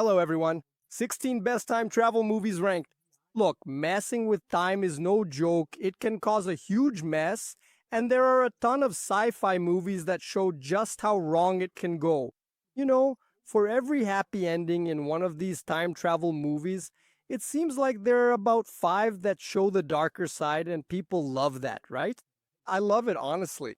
Hello, everyone. 16 best time travel movies ranked. Look, messing with time is no joke. It can cause a huge mess, and there are a ton of sci fi movies that show just how wrong it can go. You know, for every happy ending in one of these time travel movies, it seems like there are about five that show the darker side, and people love that, right? I love it, honestly.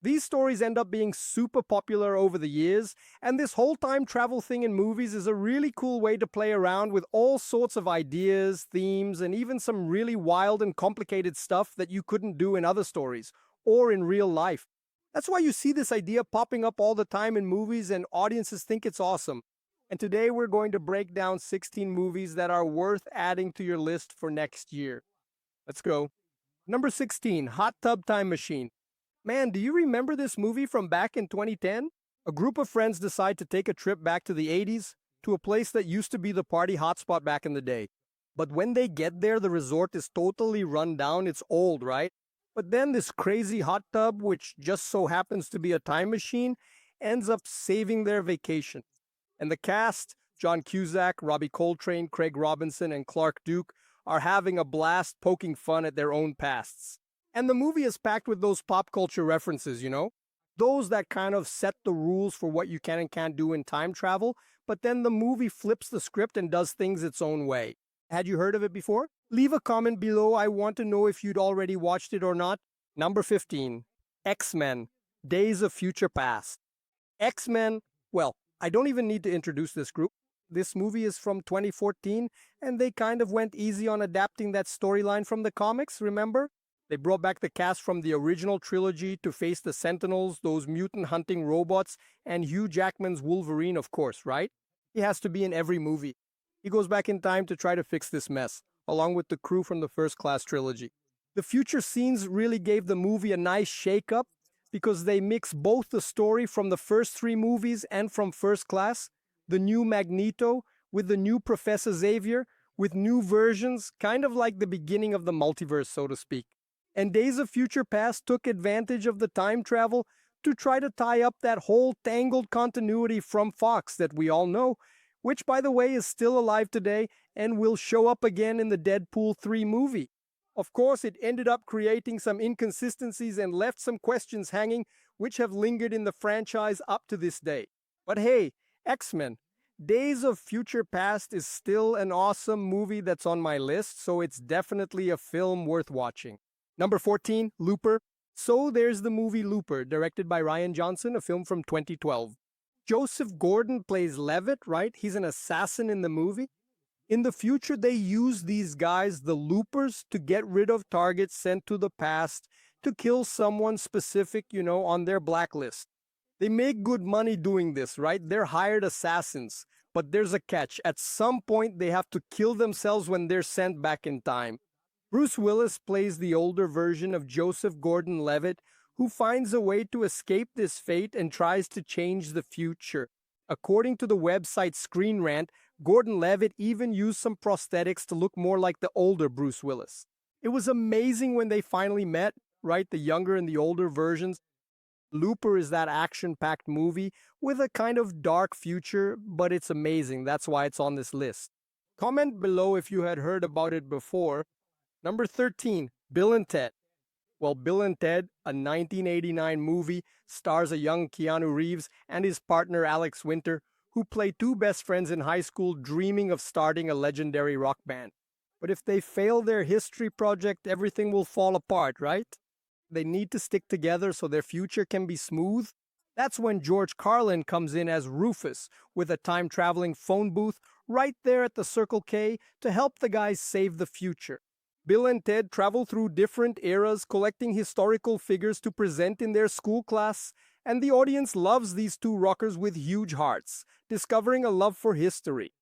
These stories end up being super popular over the years, and this whole time travel thing in movies is a really cool way to play around with all sorts of ideas, themes, and even some really wild and complicated stuff that you couldn't do in other stories or in real life. That's why you see this idea popping up all the time in movies, and audiences think it's awesome. And today we're going to break down 16 movies that are worth adding to your list for next year. Let's go. Number 16, Hot Tub Time Machine. Man, do you remember this movie from back in 2010? A group of friends decide to take a trip back to the 80s, to a place that used to be the party hotspot back in the day. But when they get there, the resort is totally run down. It's old, right? But then this crazy hot tub, which just so happens to be a time machine, ends up saving their vacation. And the cast, John Cusack, Robbie Coltrane, Craig Robinson, and Clark Duke, are having a blast poking fun at their own pasts. And the movie is packed with those pop culture references, those that kind of set the rules for what you can and can't do in time travel, but then the movie flips the script and does things its own way. Had you heard of it before? Leave a comment below. I want to know if you'd already watched it or not. Number 15, X-Men, Days of Future Past. X-Men, well, I don't even need to introduce this group. This movie is from 2014, and they kind of went easy on adapting that storyline from the comics, remember? They brought back the cast from the original trilogy to face the Sentinels, those mutant-hunting robots, and Hugh Jackman's Wolverine, of course, right? He has to be in every movie. He goes back in time to try to fix this mess, along with the crew from the First Class trilogy. The future scenes really gave the movie a nice shake-up because they mix both the story from the first three movies and from First Class, the new Magneto, with the new Professor Xavier, with new versions, kind of like the beginning of the multiverse, so to speak. And Days of Future Past took advantage of the time travel to try to tie up that whole tangled continuity from Fox that we all know, which, by the way, is still alive today and will show up again in the Deadpool 3 movie. Of course, it ended up creating some inconsistencies and left some questions hanging, which have lingered in the franchise up to this day. But hey, X-Men, Days of Future Past is still an awesome movie that's on my list, so it's definitely a film worth watching. Number 14, Looper. So there's the movie Looper, directed by Rian Johnson, a film from 2012. Joseph Gordon plays Levitt, right? He's an assassin in the movie. In the future, they use these guys, the Loopers, to get rid of targets sent to the past to kill someone specific, on their blacklist. They make good money doing this, right? They're hired assassins. But there's a catch. At some point, they have to kill themselves when they're sent back in time. Bruce Willis plays the older version of Joseph Gordon-Levitt, who finds a way to escape this fate and tries to change the future. According to the website Screen Rant, Gordon-Levitt even used some prosthetics to look more like the older Bruce Willis. It was amazing when they finally met, right? The younger and the older versions. Looper is that action-packed movie with a kind of dark future, but it's amazing. That's why it's on this list. Comment below if you had heard about it before. Number 13, Bill and Ted. Well, Bill and Ted, a 1989 movie, stars a young Keanu Reeves and his partner Alex Winter, who play two best friends in high school dreaming of starting a legendary rock band. But if they fail their history project, everything will fall apart, right? They need to stick together so their future can be smooth. That's when George Carlin comes in as Rufus with a time-traveling phone booth right there at the Circle K to help the guys save the future. Bill and Ted travel through different eras, collecting historical figures to present in their school class, and the audience loves these two rockers with huge hearts, discovering a love for history.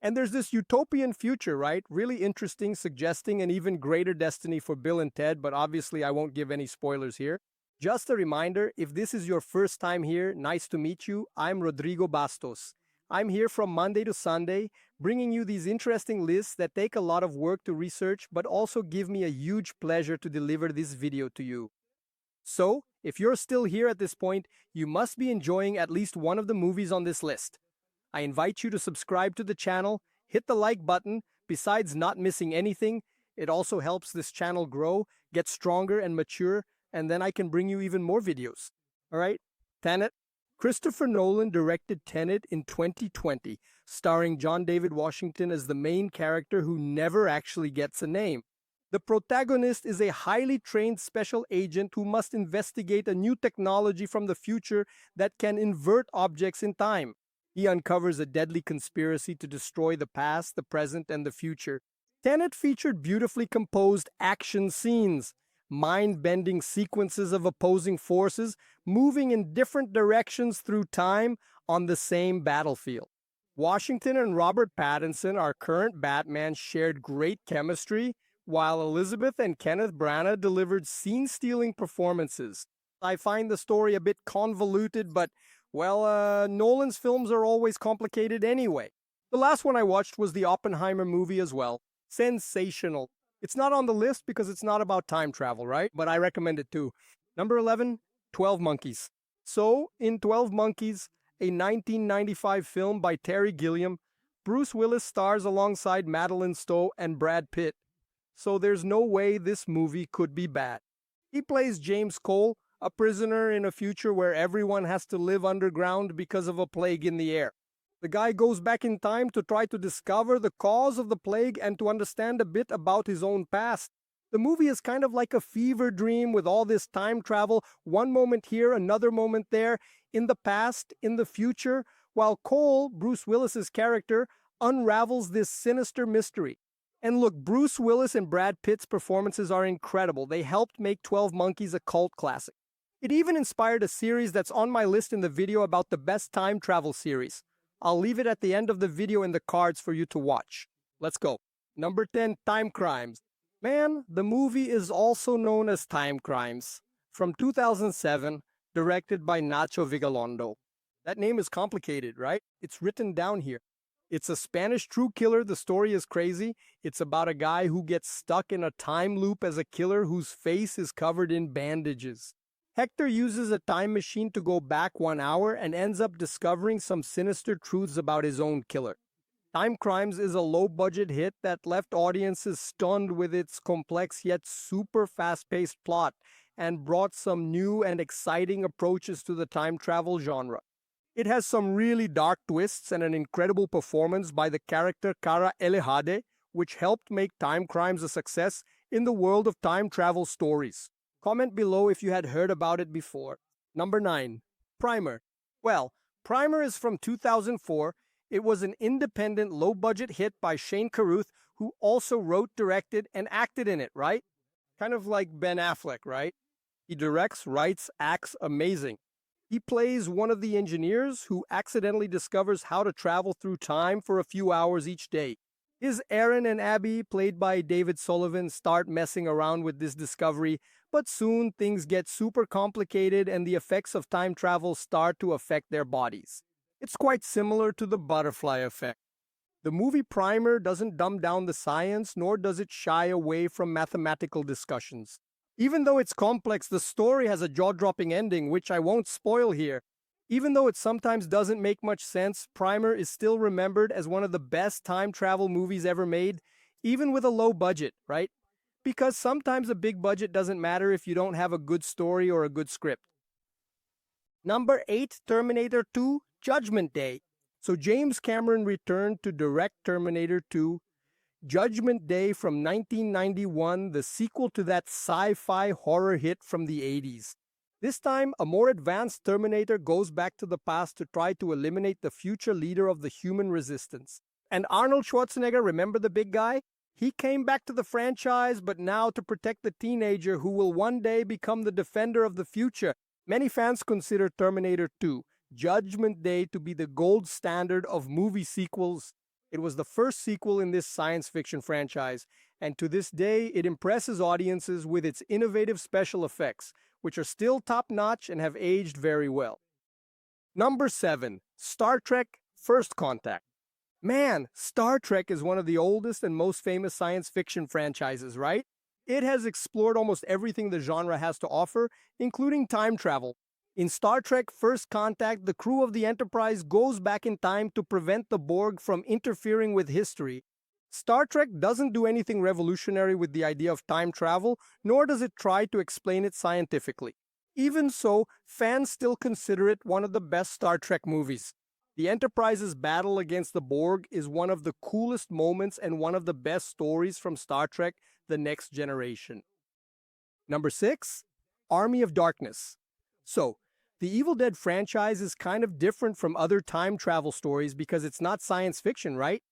And there's this utopian future, right? Really interesting, suggesting an even greater destiny for Bill and Ted, but obviously I won't give any spoilers here. Just a reminder, if this is your first time here, nice to meet you. I'm Rodrigo Bastos. I'm here from Monday to Sunday, bringing you these interesting lists that take a lot of work to research, but also give me a huge pleasure to deliver this video to you. So, if you're still here at this point, you must be enjoying at least one of the movies on this list. I invite you to subscribe to the channel, hit the like button. Besides not missing anything, it also helps this channel grow, get stronger and mature, and then I can bring you even more videos. All right? Tenet. Christopher Nolan directed Tenet in 2020, starring John David Washington as the main character who never actually gets a name. The protagonist is a highly trained special agent who must investigate a new technology from the future that can invert objects in time. He uncovers a deadly conspiracy to destroy the past, the present, and the future. Tenet featured beautifully composed action scenes, mind-bending sequences of opposing forces moving in different directions through time on the same battlefield. Washington and Robert Pattinson, our current Batman, shared great chemistry, while Elizabeth and Kenneth Branagh delivered scene-stealing performances. I find the story a bit convoluted, but, well, Nolan's films are always complicated anyway. The last one I watched was the Oppenheimer movie as well. Sensational. It's not on the list because it's not about time travel, right? But I recommend it too. Number 11, 12 Monkeys. So, in 12 Monkeys, a 1995 film by Terry Gilliam, Bruce Willis stars alongside Madeline Stowe and Brad Pitt. So there's no way this movie could be bad. He plays James Cole, a prisoner in a future where everyone has to live underground because of a plague in the air. The guy goes back in time to try to discover the cause of the plague and to understand a bit about his own past. The movie is kind of like a fever dream with all this time travel, one moment here, another moment there, in the past, in the future, while Cole, Bruce Willis's character, unravels this sinister mystery. And look, Bruce Willis and Brad Pitt's performances are incredible. They helped make 12 Monkeys a cult classic. It even inspired a series that's on my list in the video about the best time travel series. I'll leave it at the end of the video in the cards for you to watch. Let's go. Number 10, Time Crimes. Man, the movie is also known as Time Crimes. From 2007, directed by Nacho Vigalondo. That name is complicated, right? It's written down here. It's a Spanish true killer. The story is crazy. It's about a guy who gets stuck in a time loop as a killer whose face is covered in bandages. Hector uses a time machine to go back 1 hour and ends up discovering some sinister truths about his own killer. Time Crimes is a low-budget hit that left audiences stunned with its complex yet super fast-paced plot and brought some new and exciting approaches to the time travel genre. It has some really dark twists and an incredible performance by the character Cara Elehade, which helped make Time Crimes a success in the world of time travel stories. Comment below if you had heard about it before. Number 9. Primer. Well, Primer is from 2004. It was an independent, low-budget hit by Shane Carruth, who also wrote, directed, and acted in it, right? Kind of like Ben Affleck, right? He directs, writes, acts amazing. He plays one of the engineers who accidentally discovers how to travel through time for a few hours each day. His Aaron and Abby, played by David Sullivan, start messing around with this discovery, but soon things get super complicated and the effects of time travel start to affect their bodies. It's quite similar to the butterfly effect. The movie Primer doesn't dumb down the science, nor does it shy away from mathematical discussions. Even though it's complex, the story has a jaw-dropping ending, which I won't spoil here. Even though it sometimes doesn't make much sense, Primer is still remembered as one of the best time travel movies ever made, even with a low budget, right? Because sometimes a big budget doesn't matter if you don't have a good story or a good script. Number 8, Terminator 2, Judgment Day. So James Cameron returned to direct Terminator 2, Judgment Day from 1991, the sequel to that sci-fi horror hit from the 80s. This time, a more advanced Terminator goes back to the past to try to eliminate the future leader of the human resistance. And Arnold Schwarzenegger, remember the big guy? He came back to the franchise, but now to protect the teenager who will one day become the defender of the future. Many fans consider Terminator 2, Judgment Day, to be the gold standard of movie sequels. It was the first sequel in this science fiction franchise, and to this day, it impresses audiences with its innovative special effects, which are still top-notch and have aged very well. Number 7, Star Trek First Contact. Man, Star Trek is one of the oldest and most famous science fiction franchises, right? It has explored almost everything the genre has to offer, including time travel. In Star Trek First Contact, the crew of the Enterprise goes back in time to prevent the Borg from interfering with history. Star Trek doesn't do anything revolutionary with the idea of time travel, nor does it try to explain it scientifically. Even so, fans still consider it one of the best Star Trek movies. The Enterprise's battle against the Borg is one of the coolest moments and one of the best stories from Star Trek: The Next Generation. Number 6, Army of Darkness. So, the Evil Dead franchise is kind of different from other time travel stories because it's not science fiction, right?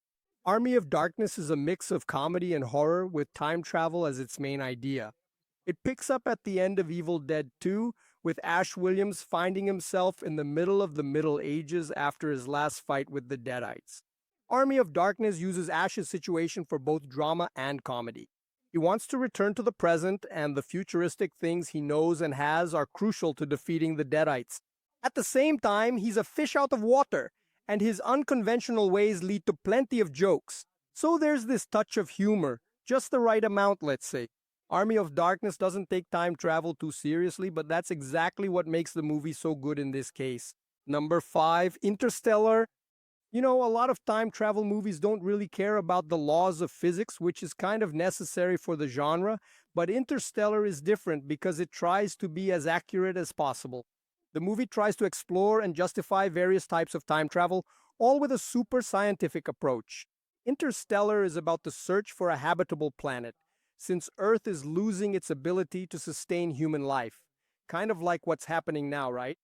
Army of Darkness is a mix of comedy and horror with time travel as its main idea. It picks up at the end of Evil Dead 2, with Ash Williams finding himself in the middle of the Middle Ages after his last fight with the Deadites. Army of Darkness uses Ash's situation for both drama and comedy. He wants to return to the present, and the futuristic things he knows and has are crucial to defeating the Deadites. At the same time, he's a fish out of water, and his unconventional ways lead to plenty of jokes. So there's this touch of humor, just the right amount, let's say. Army of Darkness doesn't take time travel too seriously, but that's exactly what makes the movie so good in this case. Number 5, Interstellar. You know, a lot of time travel movies don't really care about the laws of physics, which is kind of necessary for the genre, but Interstellar is different because it tries to be as accurate as possible. The movie tries to explore and justify various types of time travel, all with a super scientific approach. Interstellar is about the search for a habitable planet, since Earth is losing its ability to sustain human life. Kind of like what's happening now, right?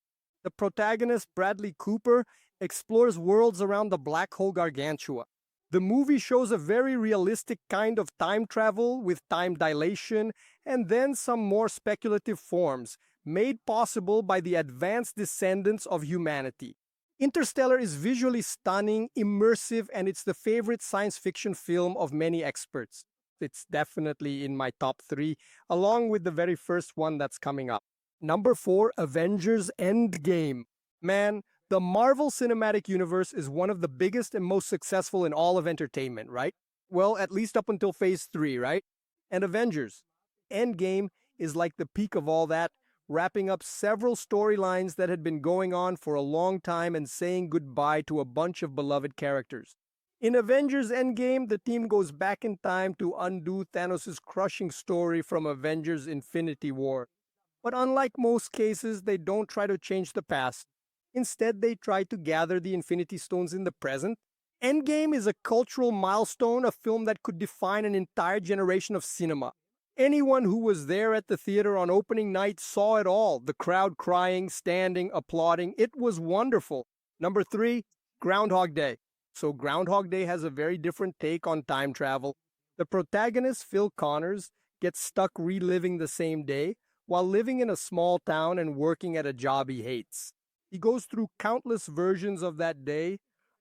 The protagonist, Bradley Cooper, explores worlds around the black hole Gargantua. The movie shows a very realistic kind of time travel with time dilation and then some more speculative forms, made possible by the advanced descendants of humanity. Interstellar is visually stunning, immersive, and it's the favorite science fiction film of many experts. It's definitely in my top 3, along with the very first one that's coming up. Number 4, Avengers Endgame. Man, the Marvel Cinematic Universe is one of the biggest and most successful in all of entertainment, right? Well, at least up until Phase 3, right? And Avengers Endgame is like the peak of all that, wrapping up several storylines that had been going on for a long time and saying goodbye to a bunch of beloved characters. In Avengers Endgame, the team goes back in time to undo Thanos' crushing story from Avengers Infinity War. But unlike most cases, they don't try to change the past. Instead, they try to gather the Infinity Stones in the present. Endgame is a cultural milestone, a film that could define an entire generation of cinema. Anyone who was there at the theater on opening night saw it all. The crowd crying, standing, applauding. It was wonderful. Number 3, Groundhog Day. So Groundhog Day has a very different take on time travel. The protagonist, Phil Connors, gets stuck reliving the same day while living in a small town and working at a job he hates. He goes through countless versions of that day,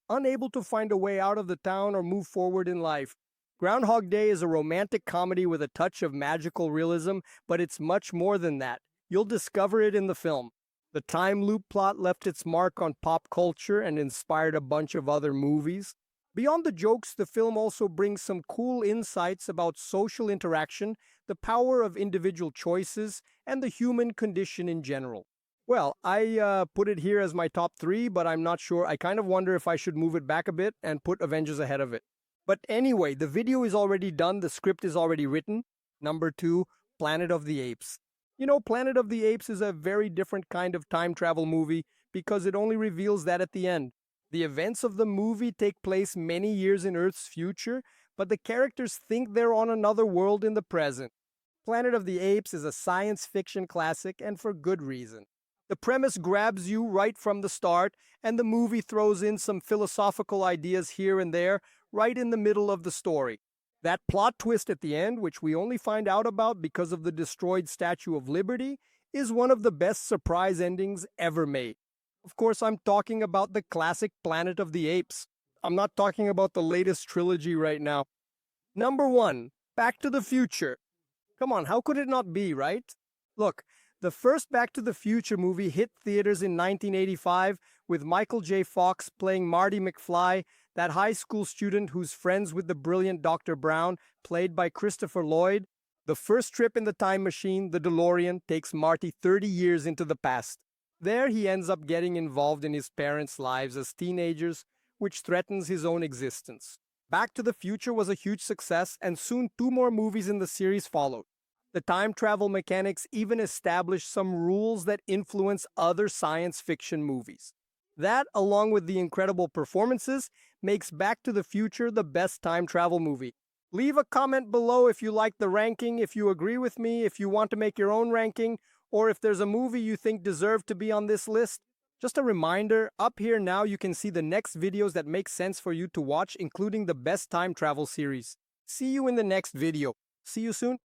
unable to find a way out of the town or move forward in life. Groundhog Day is a romantic comedy with a touch of magical realism, but it's much more than that. You'll discover it in the film. The time loop plot left its mark on pop culture and inspired a bunch of other movies. Beyond the jokes, the film also brings some cool insights about social interaction, the power of individual choices, and the human condition in general. Well, I put it here as my top 3, but I'm not sure. I kind of wonder if I should move it back a bit and put Avengers ahead of it. But anyway, the video is already done, the script is already written. Number 2, Planet of the Apes. You know, Planet of the Apes is a very different kind of time travel movie because it only reveals that at the end. The events of the movie take place many years in Earth's future, but the characters think they're on another world in the present. Planet of the Apes is a science fiction classic, and for good reason. The premise grabs you right from the start, and the movie throws in some philosophical ideas here and there, right in the middle of the story. That plot twist at the end, which we only find out about because of the destroyed Statue of Liberty, is one of the best surprise endings ever made. Of course, I'm talking about the classic Planet of the Apes. I'm not talking about the latest trilogy right now. Number 1, Back to the Future. Come on, how could it not be, right? Look, the first Back to the Future movie hit theaters in 1985 with Michael J. Fox playing Marty McFly, that high school student who's friends with the brilliant Dr. Brown, played by Christopher Lloyd. The first trip in the time machine, the DeLorean, takes Marty 30 years into the past. There he ends up getting involved in his parents' lives as teenagers, which threatens his own existence. Back to the Future was a huge success, and soon 2 more movies in the series followed. The time travel mechanics even established some rules that influence other science fiction movies. That, along with the incredible performances, makes Back to the Future the best time travel movie. Leave a comment below if you like the ranking, if you agree with me, if you want to make your own ranking, or if there's a movie you think deserved to be on this list. Just a reminder, up here now you can see the next videos that make sense for you to watch, including the best time travel series. See you in the next video. See you soon.